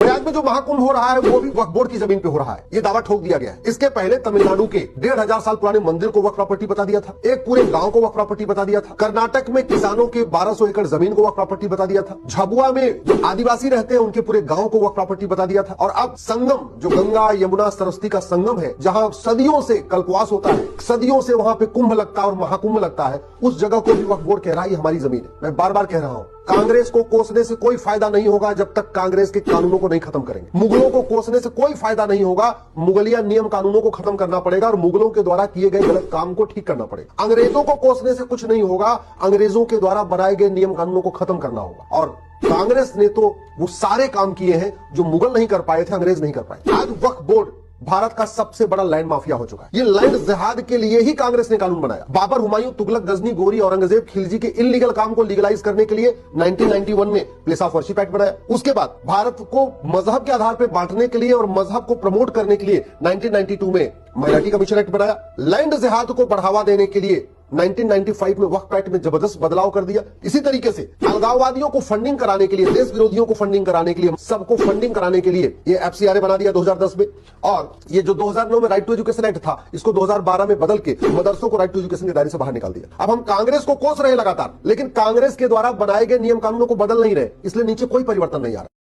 प्रयाग में जो महाकुंभ हो रहा है वो भी वक्फ बोर्ड की जमीन पे हो रहा है, ये दावा ठोक दिया गया है। इसके पहले तमिलनाडु के 1500 साल पुराने मंदिर को वक्फ प्रॉपर्टी बता दिया था, एक पूरे गांव को वक्फ प्रॉपर्टी बता दिया था। कर्नाटक में किसानों के 1200 एकड़ जमीन को वक्फ प्रॉपर्टी बता दिया था। झाबुआ में जो आदिवासी रहते हैं उनके पूरे गांव को वक्फ प्रॉपर्टी बता दिया था। और अब संगम, जो गंगा यमुना सरस्वती का संगम है, जहां सदियों से कल्पवास होता है, सदियों से वहां पे कुंभ लगता है और महाकुंभ लगता है, उस जगह को भी वक्फ बोर्ड कह रहा है हमारी जमीन है। मैं बार बार कह रहा हूं, कांग्रेस को कोसने से कोई फायदा नहीं होगा जब तक कांग्रेस के कानूनों को नहीं खत्म करेंगे। मुगलों को कोसने से कोई फायदा नहीं होगा, मुगलिया नियम कानूनों को खत्म करना पड़ेगा और मुगलों के द्वारा किए गए गलत काम को ठीक करना पड़ेगा। अंग्रेजों को कोसने से कुछ नहीं होगा, अंग्रेजों के द्वारा बनाए गए नियम कानूनों को खत्म करना होगा। और कांग्रेस ने तो वो सारे काम किए हैं जो मुगल नहीं कर पाए थे, अंग्रेज नहीं कर पाए। आज वक्फ बोर्ड भारत का सबसे बड़ा लैंड माफिया हो चुका है। ये लैंड जिहाद के लिए ही कांग्रेस ने कानून बनाया। बाबर, हुमायूं, तुगलक, गजनी, गोरी, औरंगजेब, खिलजी के इल्लीगल काम को लीगलाइज करने के लिए 1991 में प्लेस ऑफ वर्शिप एक्ट बनाया। उसके बाद भारत को मजहब के आधार पर बांटने के लिए और मजहब को प्रमोट करने के लिए 1992 में माइनॉरिटी कमीशन एक्ट बनाया। लैंड जिहाद को बढ़ावा देने के लिए 1995 में वक्फ एक्ट में जबरदस्त बदलाव कर दिया। इसी तरीके से अलगाववादियों को फंडिंग कराने के लिए, देश विरोधियों को फंडिंग कराने के लिए, सबको फंडिंग कराने के लिए ये एफसीआरए बना दिया 2010 में। और ये जो 2009 में राइट टू एजुकेशन एक्ट था, इसको 2012 में बदल के मदरसों को राइट टू एजुकेशन के दायरे से बाहर निकाल दिया। अब हम कांग्रेस को कोस रहे लगातार, लेकिन कांग्रेस के द्वारा बनाए गए नियम कानूनों को बदल नहीं रहे, इसलिए नीचे कोई परिवर्तन नहीं आ रहा।